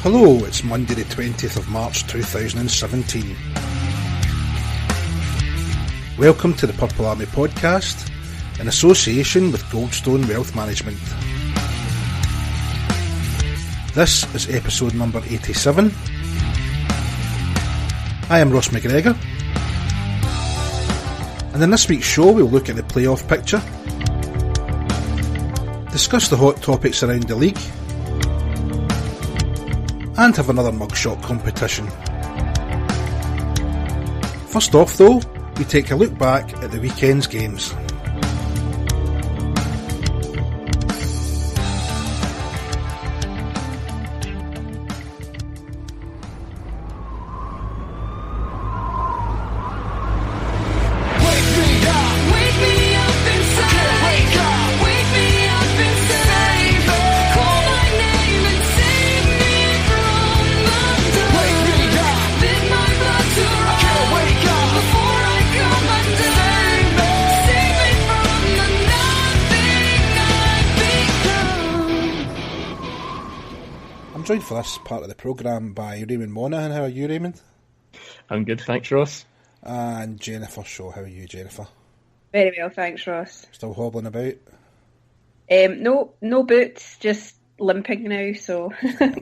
Hello, it's Monday the 20th of March 2017. Welcome to the Purple Army podcast in association with Goldstone Wealth Management. This is episode number 87. I am Ross McGregor, and in this week's show we'll look at the playoff picture, discuss the hot topics around the league, and have another mugshot competition. First off though, we take a look back at the weekend's games. Joined for this part of the programme by Raymond Monaghan. How are you, Raymond? I'm good, thanks, Ross. And Jennifer Shaw. How are you, Jennifer? Very well, thanks, Ross. Still hobbling about? No boots, just limping now, so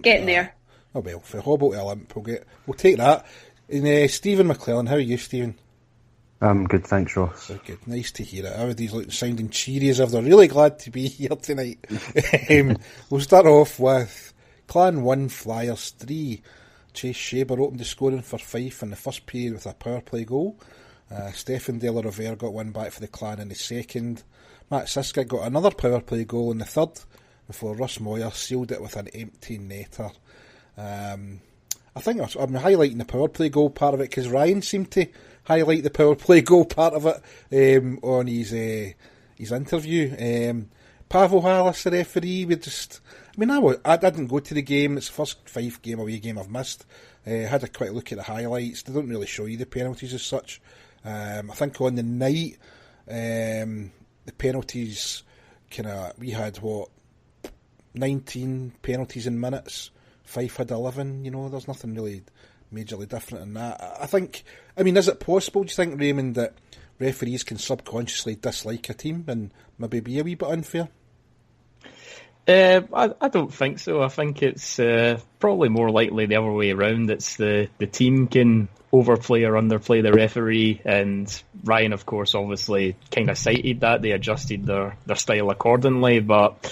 getting there. Oh well, if we hobble to a limp, we'll take that. And Stephen McClellan, how are you, Stephen? I'm good, thanks, Ross. So good, nice to hear it. Everybody's sounding cheery as if they're really glad to be here tonight. We'll start off with Clan 1, Flyers 3. Chase Shaber opened the scoring for Fife in the first period with a power play goal. Stefan De La Rovere got one back for the Clan in the second. Matt Siska got another power play goal in the third before Russ Moyer sealed it with an empty netter. I think I'm highlighting the power play goal part of it because Ryan seemed to highlight the power play goal part of it on his interview. Pavel Hallis, the referee, I didn't go to the game. It's the first Fife away game I've missed. Had a quick look at the highlights. They don't really show you the penalties as such. I think on the night, the penalties we had 19 penalties in minutes. Fife had 11. There's nothing really majorly different in that. Is it possible, do you think, Raymond, that referees can subconsciously dislike a team and maybe be a wee bit unfair? I don't think so. I think it's probably more likely the other way around. It's the team can overplay or underplay the referee, and Ryan, of course, obviously kind of cited that. They adjusted their style accordingly, but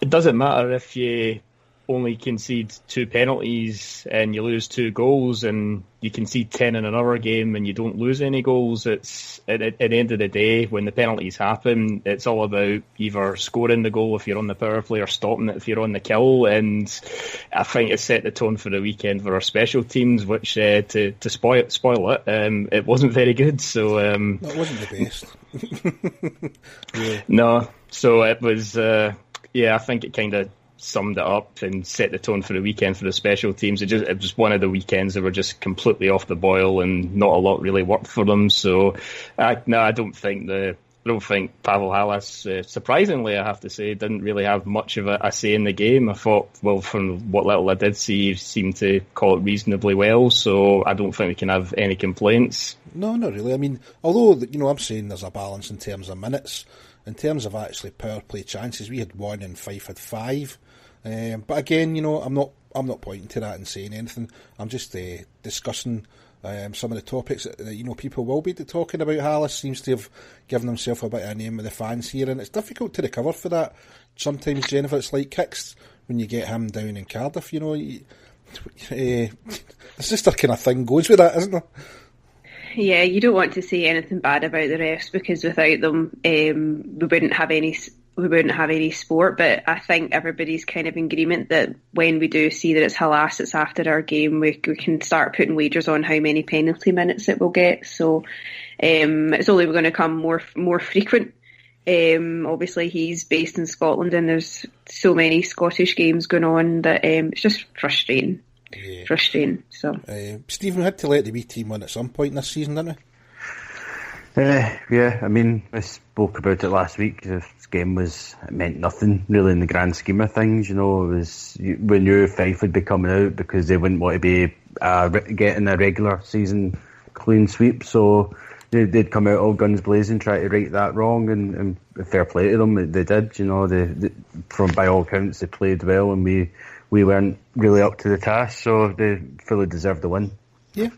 it doesn't matter if you only concede 2 penalties and you lose 2 goals, and you concede 10 in another game and you don't lose any goals. It's at the end of the day, when the penalties happen, it's all about either scoring the goal if you're on the power play or stopping it if you're on the kill. And I think it set the tone for the weekend for our special teams, which to spoil it, it wasn't very good. So it wasn't the best. Yeah. No, so it was. I think it kind of summed it up and set the tone for the weekend for the special teams. It was one of the weekends that were just completely off the boil and not a lot really worked for them. So I don't think Pavel Hallis, surprisingly I have to say, didn't really have much of a say in the game. I thought, well, from what little I did see, he seemed to call it reasonably well, so I don't think we can have any complaints. No, not really. Although I'm saying there's a balance in terms of minutes. In terms of actually power play chances, we had 1 and Fife had 5. But again, I'm not pointing to that and saying anything. I'm just discussing some of the topics that people will be talking about. Hallis seems to have given himself a bit of a name with the fans here, and it's difficult to recover for that. Sometimes, Jennifer, it's like kicks when you get him down in Cardiff. It's just a kind of thing goes with that, isn't there? Yeah, you don't want to say anything bad about the refs because without them, we wouldn't have any sport. But I think everybody's kind of in agreement that when we do see that it's Hallis, it's after our game, we can start putting wagers on how many penalty minutes it will get. So it's only going to come more frequent. Obviously, he's based in Scotland, and there's so many Scottish games going on that it's just frustrating. Yeah. Frustrating. So, Stephen, we had to let the wee team win at some point this season, didn't Yeah, I mean, I spoke about it last week. This game it meant nothing really in the grand scheme of things. We knew Fife would be coming out because they wouldn't want to be getting a regular season clean sweep. So they'd come out all guns blazing, try to right that wrong, and fair play to them, they did. From by all accounts, they played well, and we weren't really up to the task, so they fully deserved the win. Yeah,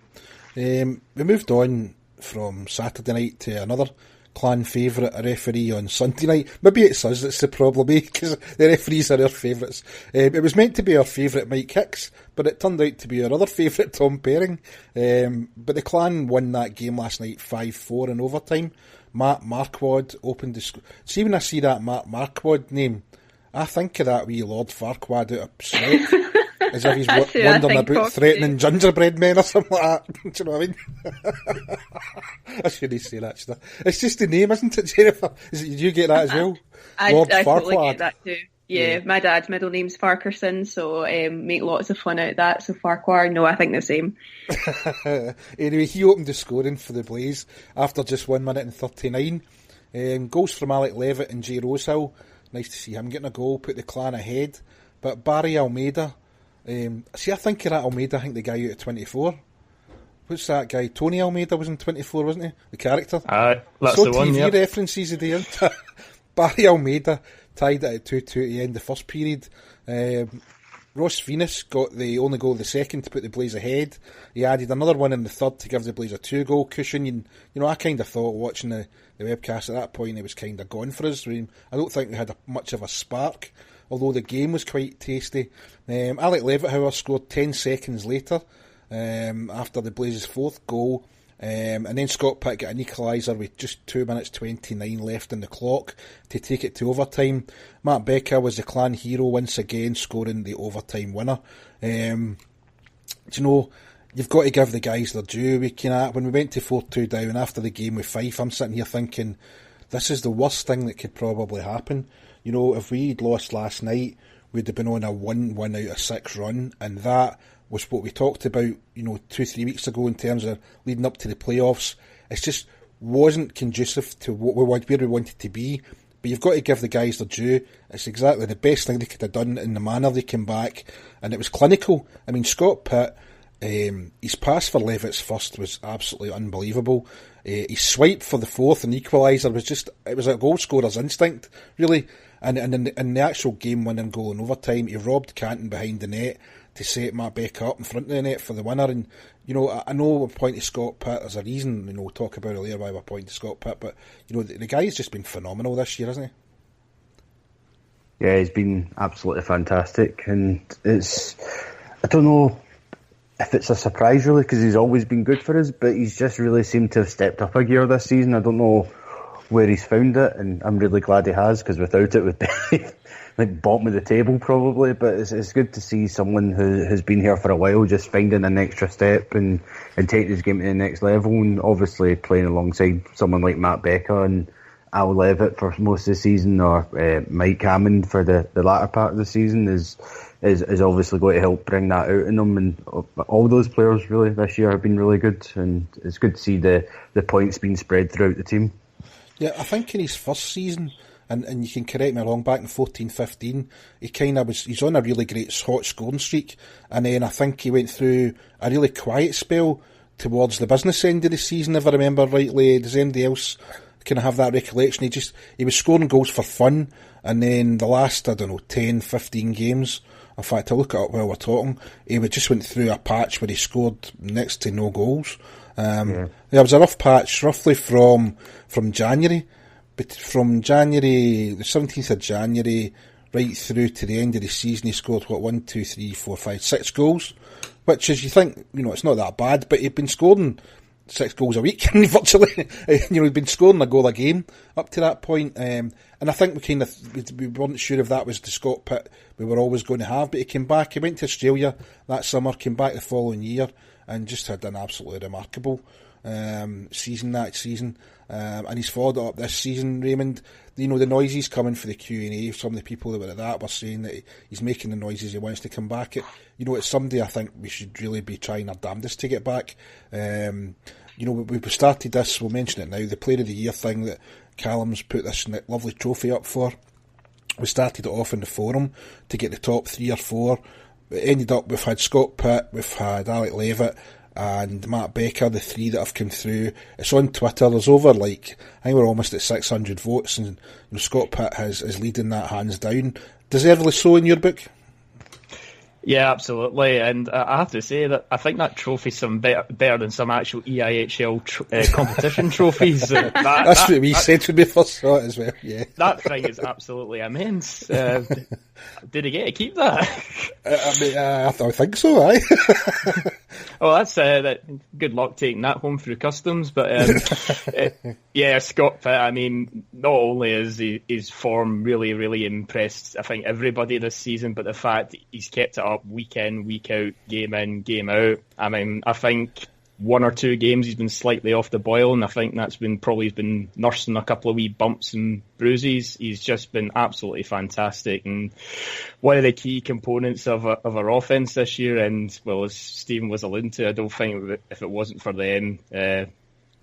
we moved on from Saturday night to another clan favourite, a referee on Sunday night. Maybe it's us that's the problem, because the referees are our favourites. It was meant to be our favourite Mike Hicks, but it turned out to be our other favourite Tom Perring. But the clan won that game last night 5-4 in overtime. Matt Marquardt opened the score. See, when I see that Matt Marquardt name, I think of that wee Lord Farquaad out of Shrek. As if he's wandering about threatening gingerbread men or something like that. Do you know what I mean? I shouldn't say that stuff. It's just the name, isn't it, Jennifer? Did you get that as well? I totally get that too. Yeah, my dad's middle name's Farquharson, so make lots of fun out of that. So Farquhar, no, I think the same. Anyway, he opened the scoring for the Blaze after just 1 minute and 39. Goals from Alec Levitt and Jay Rosehill. Nice to see him getting a goal, put the clan ahead. But Barry Almeida, I think of that Almeida, I think the guy out of 24. What's that guy? Tony Almeida was in 24, wasn't he? The character. That's so the one, TV references of the year. Barry Almeida tied it at 2-2 at the end of the first period. Ross Venus got the only goal of the second to put the Blaze ahead. He added another one in the third to give the Blaze a 2-goal cushion. I kind of thought watching the webcast at that point it was kind of gone for us. I don't think we had much of a spark, although the game was quite tasty. Alec Levitt, however, scored 10 seconds later after the Blaze's fourth goal. And then Scott Pitt got an equaliser with just 2 minutes 29 left in the clock to take it to overtime. Matt Becca was the clan hero once again, scoring the overtime winner. You've got to give the guys their due. When we went to 4-2 down after the game with Fife, I'm sitting here thinking, this is the worst thing that could probably happen. If we'd lost last night, we'd have been on a 1 out of 6 run, and that was what we talked about, 2-3 weeks ago in terms of leading up to the playoffs. It just wasn't conducive to where we wanted to be. But you've got to give the guys their due. It's exactly the best thing they could have done in the manner they came back, and it was clinical. I mean, Scott Pitt, his pass for Levitt's first was absolutely unbelievable. His swipe for the fourth and equaliser was a goal scorer's instinct, really. And in the actual game-winning goal in overtime, he robbed Canton behind the net to set Matt Becca up in front of the net for the winner. And, I know we're pointing to Scott Pitt. There's a reason, we'll talk about earlier why we're pointing to Scott Pitt, but, the guy's just been phenomenal this year, hasn't he? Yeah, he's been absolutely fantastic. And I don't know if it's a surprise, really, because he's always been good for us, but he's just really seemed to have stepped up a gear this season. I don't know where he's found it, and I'm really glad he has, because without it, we'd be like bottom of the table probably. But it's good to see someone who has been here for a while just finding an extra step and taking his game to the next level, and obviously playing alongside someone like Matt Becca and Al Levitt for most of the season, or Mike Hammond for the latter part of the season is obviously going to help bring that out in them. And all those players really this year have been really good, and it's good to see the points being spread throughout the team. Yeah, I think in his first season, and you can correct me wrong, back in 14-15, he's on a really great hot scoring streak, and then I think he went through a really quiet spell towards the business end of the season, if I remember rightly. Does anybody else kind of have that recollection? He was scoring goals for fun, and then the last, 10, 15 games, in fact, I look it up while we're talking, he just went through a patch where he scored next to no goals. There was a rough patch, roughly from January, but from January, the 17th of January, right through to the end of the season, he scored, 6 goals, which is, you think, it's not that bad, but he'd been scoring 6 goals a week, virtually. He'd been scoring a goal a game up to that point. And I think we weren't sure if that was the Scott Pitt we were always going to have, but he came back, he went to Australia that summer, came back the following year, and just had an absolutely remarkable season that season. And he's followed it up this season, Raymond. The noises coming for the Q&A, some of the people that were at that were saying that he's making the noises he wants to come back. It's somebody I think we should really be trying our damnedest to get back. we started this, we'll mention it now, the Player of the Year thing that Callum's put this lovely trophy up for. We started it off in the forum to get the top 3 or 4. It ended up, we've had Scott Pitt, we've had Alec Levitt, and Matt Becker, the 3 that have come through. It's on Twitter. There's over, I think we're almost at 600 votes, and Scott Pitt is leading that hands down. Deservedly so in your book? Yeah, absolutely. And I have to say that I think that trophy's some better than some actual EIHL competition trophies. That's what we said when we first saw it as well, yeah. That thing is absolutely immense. Did he get to keep that? I think so, aye. Well, that's good luck taking that home through customs. But yeah, Scott Pitt, I mean, not only is his form really, really impressed, I think, everybody this season, but the fact that he's kept it up week in, week out, game in, game out. I mean, I think 1 or 2 games he's been slightly off the boil, and I think that's been probably he's been nursing a couple of wee bumps and bruises. He's just been absolutely fantastic, and one of the key components of our offence this year. And well, as Stephen was alluding to, I don't think if it wasn't for them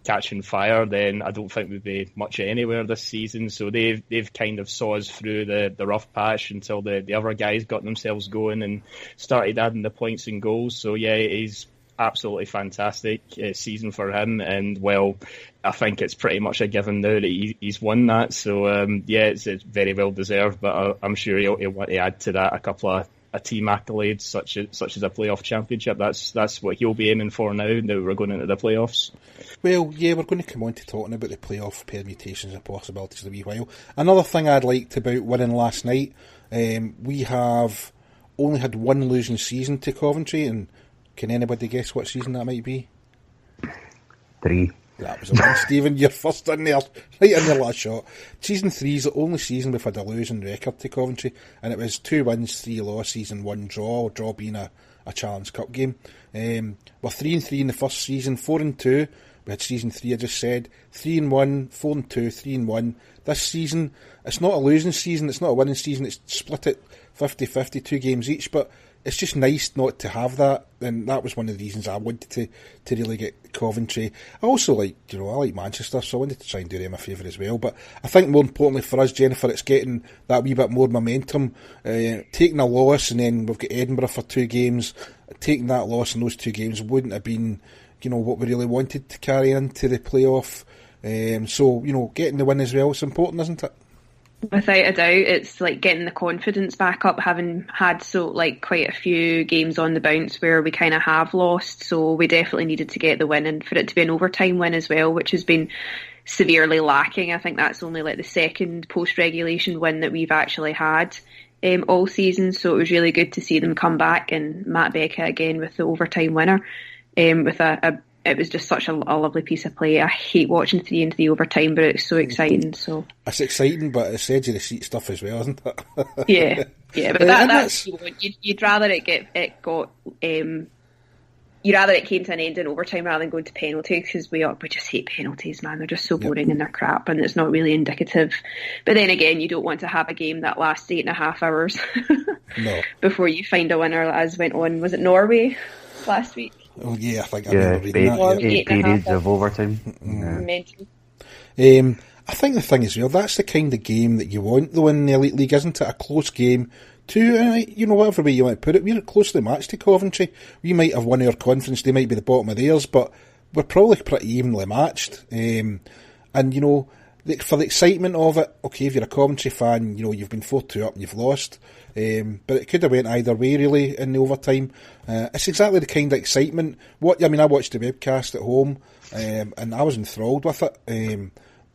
catching fire, then I don't think we'd be much anywhere this season. So they've kind of saw us through the rough patch until the other guys got themselves going and started adding the points and goals. So yeah, he's absolutely fantastic season for him, and well, I think it's pretty much a given now that he's won that. So yeah, it's very well deserved. But I'm sure he'll want to add to that a couple of team accolades, such as a playoff championship. That's what he'll be aiming for now that we're going into the playoffs. Well, yeah, we're going to come on to talking about the playoff permutations and possibilities in a wee while. Another thing I'd liked about winning last night, we have only had 1 losing season to Coventry, and can anybody guess what season that might be? 3. That was a win, Stephen. You're first in there, right in your last shot. Season 3 is the only season we've had a losing record to Coventry, and it was 2 wins, 3 losses, and 1 draw being a Challenge Cup game. We're 3-3 in the first season, 4-2. We had season 3, I just said, 3-1, 4-2, 3-1. This season, it's not a losing season, it's not a winning season, it's split at 50-50, 2 games each, but it's just nice not to have that, and that was one of the reasons I wanted to really get Coventry. I also I like Manchester, so I wanted to try and do them a favour as well. But I think more importantly for us, Jennifer, it's getting that wee bit more momentum, taking a loss, and then we've got Edinburgh for 2 games. Taking that loss in those 2 games wouldn't have been, what we really wanted to carry into the playoff. So, getting the win as well is important, isn't it? Without a doubt, it's like getting the confidence back up, having had quite a few games on the bounce where we kind of have lost. So we definitely needed to get the win, and for it to be an overtime win as well, which has been severely lacking. I think that's only the second post-regulation win that we've actually had all season. So it was really good to see them come back, and Matt Becca again with the overtime winner. It was just such a lovely piece of play. I hate watching 3 into the overtime, but it's so exciting. So it's exciting, but it's edge of the seat stuff as well, isn't it? yeah. But that's you'd rather you'd rather it came to an end in overtime rather than going to penalties, because we just hate penalties, man. They're just so boring and they're crap, and it's not really indicative. But then again, you don't want to have a game that lasts 8.5 hours before you find a winner, as went on. Was it Norway last week? Oh yeah, I think I remember reading that. 8 periods of overtime. I think the thing is, that's the kind of game that you want though in the Elite League, isn't it? A close game. Whatever way you want to put it, we're closely matched to Coventry. We might have won our conference, they might be the bottom of theirs, but we're probably pretty evenly matched. And for the excitement of it, okay, if you're a Coventry fan, you've been 4-2 up and you've lost. But it could have went either way, really, in the overtime. It's exactly the kind of excitement. I watched the webcast at home, and I was enthralled with it.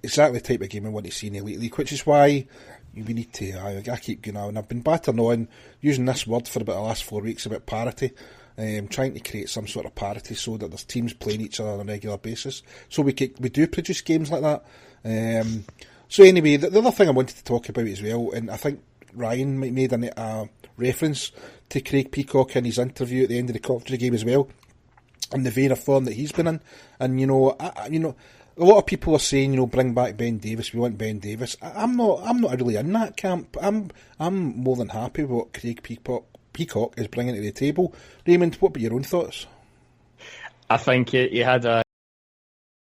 Exactly the type of game I want to see in the Elite League, which is why we need to. I keep going on. I've been battering on using this word for about the last 4 weeks about parity. Trying to create some sort of parity so that there's teams playing each other on a regular basis, so we do produce games like that. So anyway, the other thing I wanted to talk about as well, and I think Ryan made a reference to Craig Peacock in his interview at the end of the Coventry game as well, and the vein of form that he's been in. And a lot of people are saying, bring back Ben Davis. We want Ben Davis. I'm not really in that camp. I'm more than happy with what Craig Peacock is bringing to the table. Raymond, what were your own thoughts? I think he had a